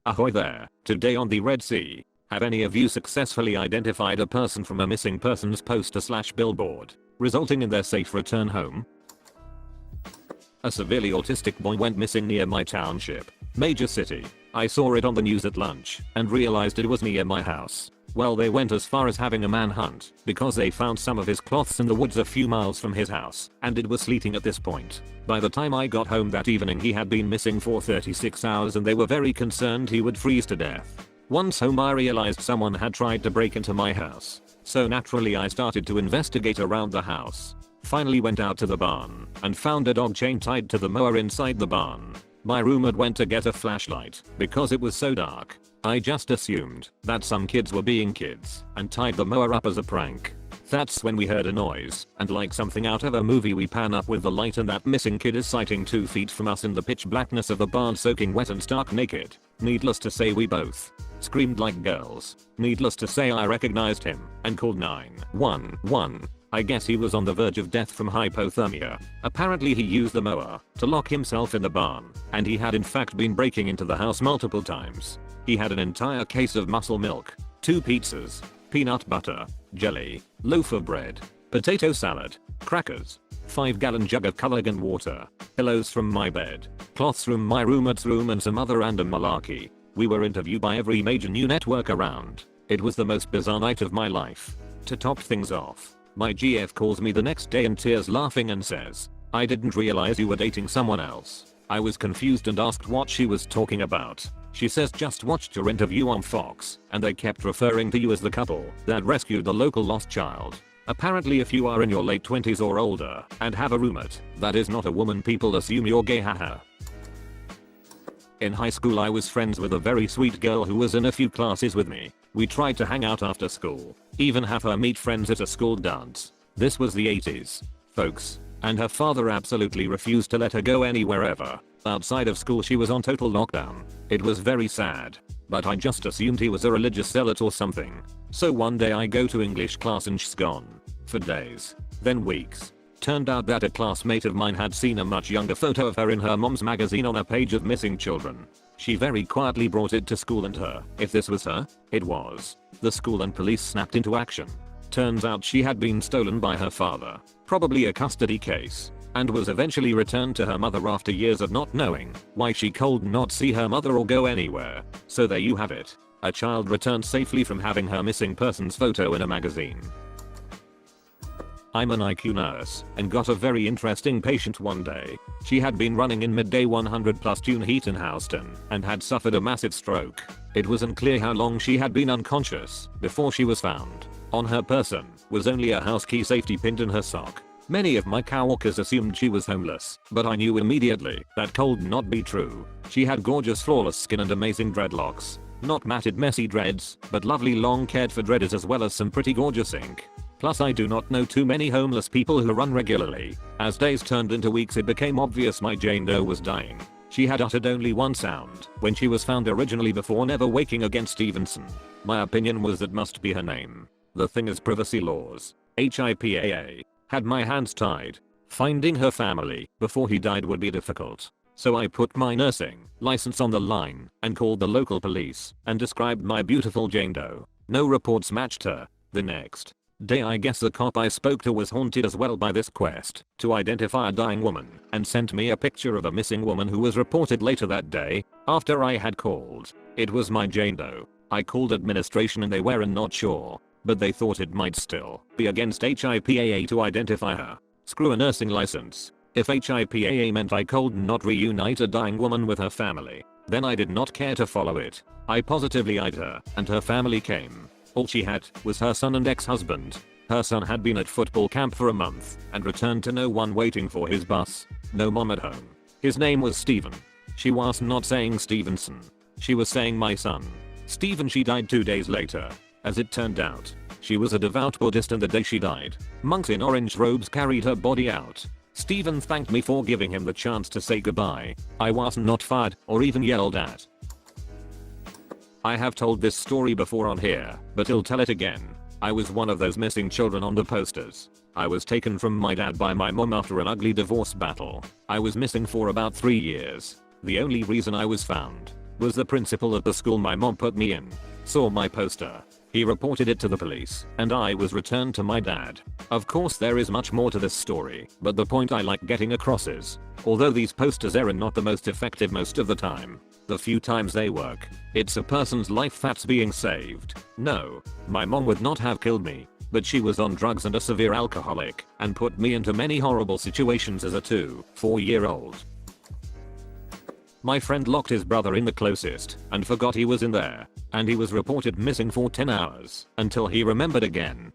Ahoy there, today on the Red Sea. Have any of you successfully identified a person from a missing persons poster/billboard, resulting in their safe return home? A severely autistic boy went missing near my township. Major city. I saw it on the news at lunch and realized it was near my house. Well, they went as far as having a manhunt because they found some of his clothes in the woods a few miles from his house, and it was sleeting at this point. By the time I got home that evening, he had been missing for 36 hours and they were very concerned he would freeze to death. Once home, I realized someone had tried to break into my house. So naturally I started to investigate around the house. Finally went out to the barn and found a dog chain tied to the mower inside the barn. My roommate went to get a flashlight because it was so dark. I just assumed that some kids were being kids and tied the mower up as a prank. That's when we heard a noise, and like something out of a movie, we pan up with the light and that missing kid is sighting 2 feet from us in the pitch blackness of the barn, soaking wet and stark naked. Needless to say, we both screamed like girls. Needless to say, I recognized him and called 911. I guess he was on the verge of death from hypothermia. Apparently he used the mower to lock himself in the barn, and he had in fact been breaking into the house multiple times. He had an entire case of muscle milk, 2 pizzas, peanut butter, jelly, loaf of bread, potato salad, crackers, 5-gallon jug of Culligan water, pillows from my bed, cloths from my roommate's room, and some other random malarkey. We were interviewed by every major news network around. It was the most bizarre night of my life. To top things off, my GF calls me the next day in tears, laughing, and says, "I didn't realize you were dating someone else." I was confused and asked what she was talking about. She says, "Just watched your interview on Fox and they kept referring to you as the couple that rescued the local lost child. Apparently if you are in your late 20s or older and have a roommate that is not a woman, people assume you're gay, haha." In high school I was friends with a very sweet girl who was in a few classes with me. We tried to hang out after school, even have her meet friends at a school dance. This was the 80s, folks, and her father absolutely refused to let her go anywhere ever. Outside of school she was on total lockdown. It was very sad, but I just assumed he was a religious zealot or something. So one day I go to English class and she's gone. For days, then weeks. Turned out that a classmate of mine had seen a much younger photo of her in her mom's magazine on a page of missing children. She very quietly brought it to school and if this was her, it was. The school and police snapped into action. Turns out she had been stolen by her father, probably a custody case, and was eventually returned to her mother after years of not knowing why she could not see her mother or go anywhere. So there you have it. A child returned safely from having her missing persons photo in a magazine. I'm an IQ nurse and got a very interesting patient one day. She had been running in midday 100+ June heat in Houston and had suffered a massive stroke. It was unclear how long she had been unconscious before she was found. On her person was only a house key safety pinned in her sock. Many of my coworkers assumed she was homeless, but I knew immediately that could not be true. She had gorgeous flawless skin and amazing dreadlocks. Not matted messy dreads, but lovely long cared for dreads as well as some pretty gorgeous ink. Plus I do not know too many homeless people who run regularly. As days turned into weeks it became obvious my Jane Doe was dying. She had uttered only one sound when she was found originally before never waking again, Stevenson. My opinion was that must be her name. The thing is, privacy laws, HIPAA, had my hands tied. Finding her family before he died would be difficult. So I put my nursing license on the line and called the local police and described my beautiful Jane Doe. No reports matched her. The next day I guess the cop I spoke to was haunted as well by this quest to identify a dying woman and sent me a picture of a missing woman who was reported later that day after I had called. It was my Jane Doe. I called administration and they were not sure, but they thought it might still be against HIPAA to identify her. Screw a nursing license. If HIPAA meant I could not reunite a dying woman with her family, then I did not care to follow it. I positively eyed her and her family came. All she had was her son and ex-husband. Her son had been at football camp for a month and returned to no one waiting for his bus. No mom at home. His name was Steven. She was not saying Stevenson. She was saying my son. Steven. She died 2 days later. As it turned out, she was a devout Buddhist and the day she died, monks in orange robes carried her body out. Steven thanked me for giving him the chance to say goodbye. I was not fired or even yelled at. I have told this story before on here, but I'll tell it again. I was one of those missing children on the posters. I was taken from my dad by my mom after an ugly divorce battle. I was missing for about 3 years. The only reason I was found was the principal at the school my mom put me in. Saw my poster. He reported it to the police, and I was returned to my dad. Of course there is much more to this story, but the point I like getting across is, although these posters are not the most effective most of the time, the few times they work, it's a person's life that's being saved. No, my mom would not have killed me, but she was on drugs and a severe alcoholic, and put me into many horrible situations as a 4-year-old. My friend locked his brother in the closest and forgot he was in there, and he was reported missing for 10 hours until he remembered again.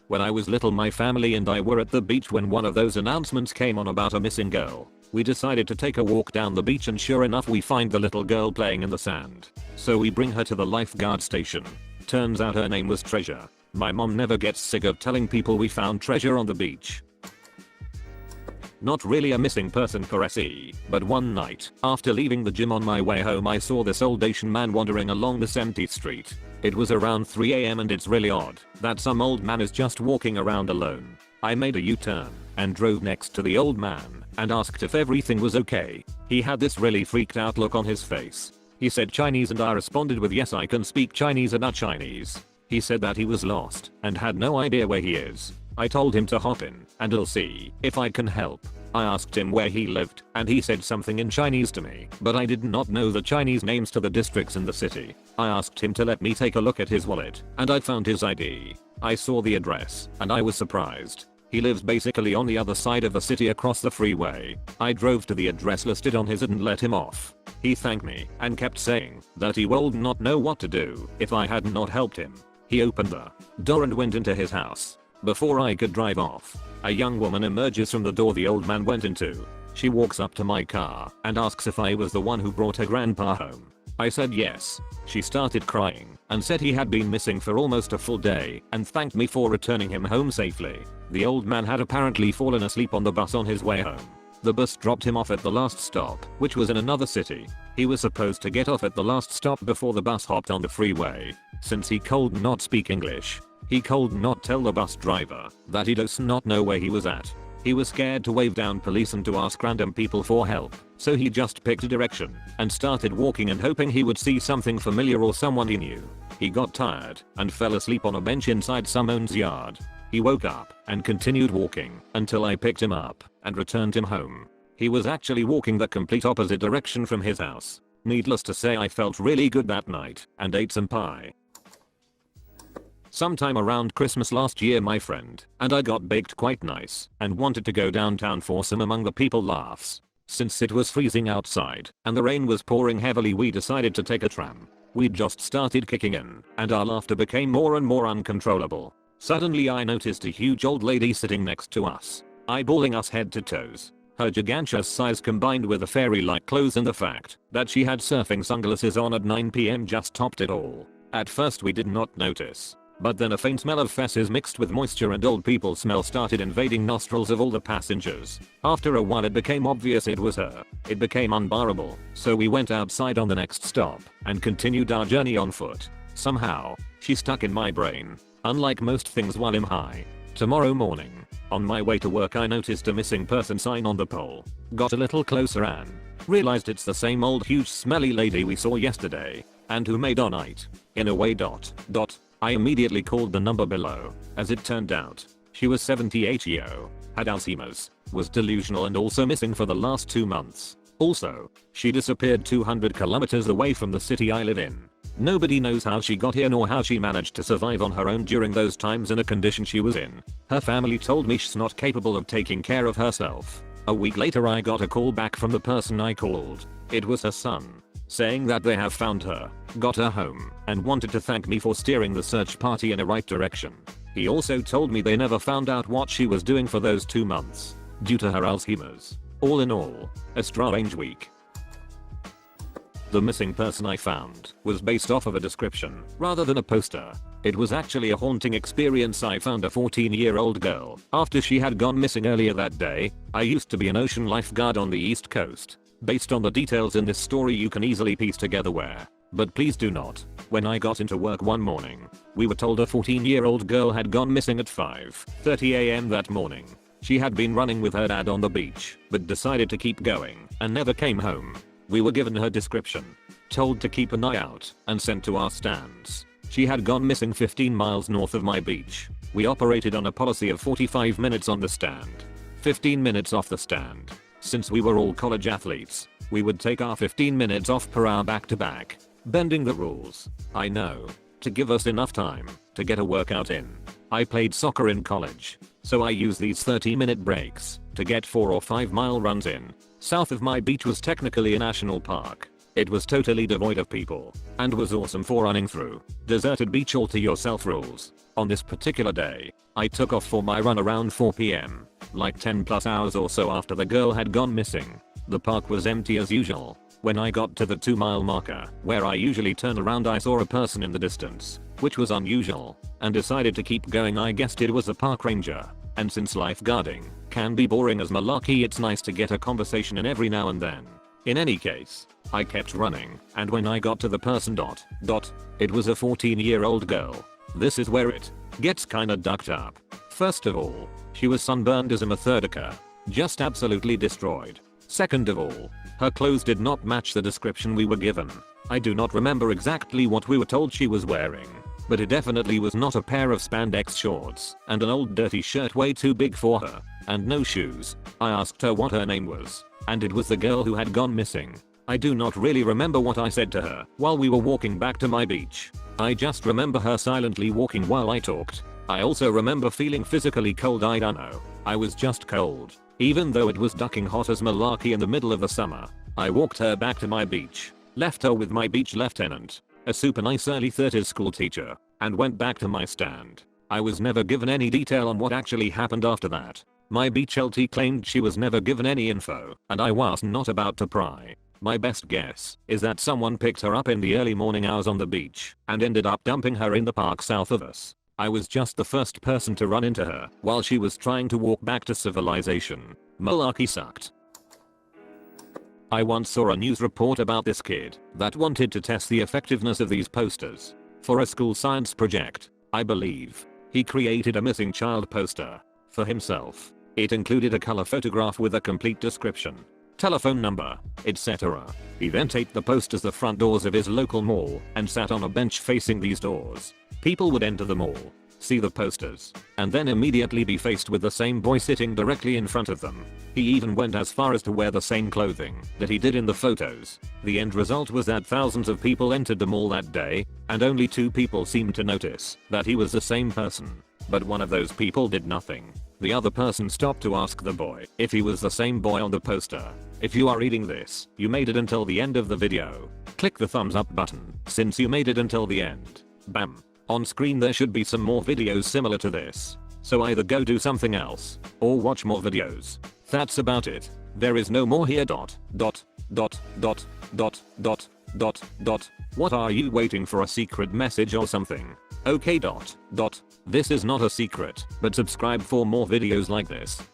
When I was little, my family and I were at the beach when one of those announcements came on about a missing girl. We decided to take a walk down the beach, and sure enough we find the little girl playing in the sand. So we bring her to the lifeguard station. Turns out her name was Treasure. My mom never gets sick of telling people we found Treasure on the beach. Not really a missing person for SE, but one night, after leaving the gym on my way home, I saw this old Asian man wandering along this empty street. It was around 3 AM, and it's really odd that some old man is just walking around alone. I made a U-turn and drove next to the old man and asked if everything was okay. He had this really freaked out look on his face. He said Chinese, and I responded with yes, I can speak Chinese and not Chinese. He said that he was lost and had no idea where he is. I told him to hop in and I'll see if I can help. I asked him where he lived, and he said something in Chinese to me, but I did not know the Chinese names to the districts in the city. I asked him to let me take a look at his wallet, and I found his ID. I saw the address, and I was surprised. He lives basically on the other side of the city across the freeway. I drove to the address listed on his and let him off. He thanked me and kept saying that he would not know what to do if I had not helped him. He opened the door and went into his house. Before I could drive off, a young woman emerges from the door the old man went into. She walks up to my car and asks if I was the one who brought her grandpa home. I said yes. She started crying and said he had been missing for almost a full day and thanked me for returning him home safely. The old man had apparently fallen asleep on the bus on his way home. The bus dropped him off at the last stop, which was in another city. He was supposed to get off at the last stop before the bus hopped on the freeway. Since he could not speak English, he could not tell the bus driver that he does not know where he was at. He was scared to wave down police and to ask random people for help, so he just picked a direction and started walking and hoping he would see something familiar or someone he knew. He got tired and fell asleep on a bench inside someone's yard. He woke up and continued walking until I picked him up and returned him home. He was actually walking the complete opposite direction from his house. Needless to say, I felt really good that night and ate some pie. Sometime around Christmas last year, my friend and I got baked quite nice and wanted to go downtown for some among the people laughs. Since it was freezing outside and the rain was pouring heavily, we decided to take a tram. We just started kicking in and our laughter became more and more uncontrollable. Suddenly I noticed a huge old lady sitting next to us, eyeballing us head to toes. Her gigantic size combined with the fairy-like clothes and the fact that she had surfing sunglasses on at 9 PM just topped it all. At first we did not notice, but then a faint smell of feces mixed with moisture and old people smell started invading nostrils of all the passengers. After a while it became obvious it was her. It became unbearable, so we went outside on the next stop and continued our journey on foot. Somehow, she stuck in my brain, unlike most things while I'm high. Tomorrow morning, on my way to work, I noticed a missing person sign on the pole. Got a little closer and realized it's the same old huge smelly lady we saw yesterday and who made our night. In a way. I immediately called the number below. As it turned out, she was 78 years old, had Alzheimer's, was delusional and also missing for the last 2 months. Also, she disappeared 200 kilometers away from the city I live in. Nobody knows how she got here nor how she managed to survive on her own during those times in a condition she was in. Her family told me she's not capable of taking care of herself. A week later I got a call back from the person I called. It was her son, saying that they have found her, got her home, and wanted to thank me for steering the search party in the right direction. He also told me they never found out what she was doing for those 2 months, due to her Alzheimer's. All in all, a strange week. The missing person I found was based off of a description rather than a poster. It was actually a haunting experience. I found a 14-year-old girl after she had gone missing earlier that day. I used to be an ocean lifeguard on the East Coast. Based on the details in this story you can easily piece together where, but please do not. When I got into work one morning, we were told a 14-year-old girl had gone missing at 5:30 AM that morning. She had been running with her dad on the beach, but decided to keep going and never came home. We were given her description, told to keep an eye out, and sent to our stands. She had gone missing 15 miles north of my beach. We operated on a policy of 45 minutes on the stand, 15 minutes off the stand. Since we were all college athletes, we would take our 15 minutes off per hour back to back. Bending the rules, I know, to give us enough time to get a workout in. I played soccer in college, so I used these 30-minute breaks to get 4 or 5 mile runs in. South of my beach was technically a national park. It was totally devoid of people and was awesome for running through. Deserted beach all to yourself rules. On this particular day, I took off for my run around 4 PM, like 10 plus hours or so after the girl had gone missing. The park was empty as usual. When I got to the 2-mile marker, where I usually turn around, I saw a person in the distance, which was unusual, and decided to keep going. I guessed it was a park ranger. And since lifeguarding can be boring as malarkey, it's nice to get a conversation in every now and then. In any case, I kept running, and when I got to the person it was a 14-year-old girl. This is where it gets kinda ducked up. First of all, she was sunburned as a methodica, just absolutely destroyed. Second of all, her clothes did not match the description we were given. I do not remember exactly what we were told she was wearing, but it definitely was not a pair of spandex shorts and an old dirty shirt way too big for her, and no shoes. I asked her what her name was, and it was the girl who had gone missing. I do not really remember what I said to her while we were walking back to my beach. I just remember her silently walking while I talked. I also remember feeling physically cold. I don't know, I was just cold. Even though it was ducking hot as malarkey in the middle of the summer. I walked her back to my beach, left her with my beach lieutenant, a super nice early 30s school teacher, and went back to my stand. I was never given any detail on what actually happened after that. My beach LT claimed she was never given any info, and I was not about to pry. My best guess is that someone picked her up in the early morning hours on the beach and ended up dumping her in the park south of us. I was just the first person to run into her while she was trying to walk back to civilization. Malarkey sucked. I once saw a news report about this kid that wanted to test the effectiveness of these posters for a school science project. I believe he created a missing child poster for himself. It included a color photograph with a complete description, telephone number, etc. He then taped the posters to the front doors of his local mall and sat on a bench facing these doors. People would enter the mall, see the posters, and then immediately be faced with the same boy sitting directly in front of them. He even went as far as to wear the same clothing that he did in the photos. The end result was that thousands of people entered the mall that day, and only 2 people seemed to notice that he was the same person. But one of those people did nothing. The other person stopped to ask the boy if he was the same boy on the poster. If you are reading this, you made it until the end of the video. Click the thumbs up button since you made it until the end. Bam. On screen there should be some more videos similar to this. So either go do something else or watch more videos. That's about it. There is no more here. What are you waiting for, a secret message or something? Okay. This is not a secret, but subscribe for more videos like this.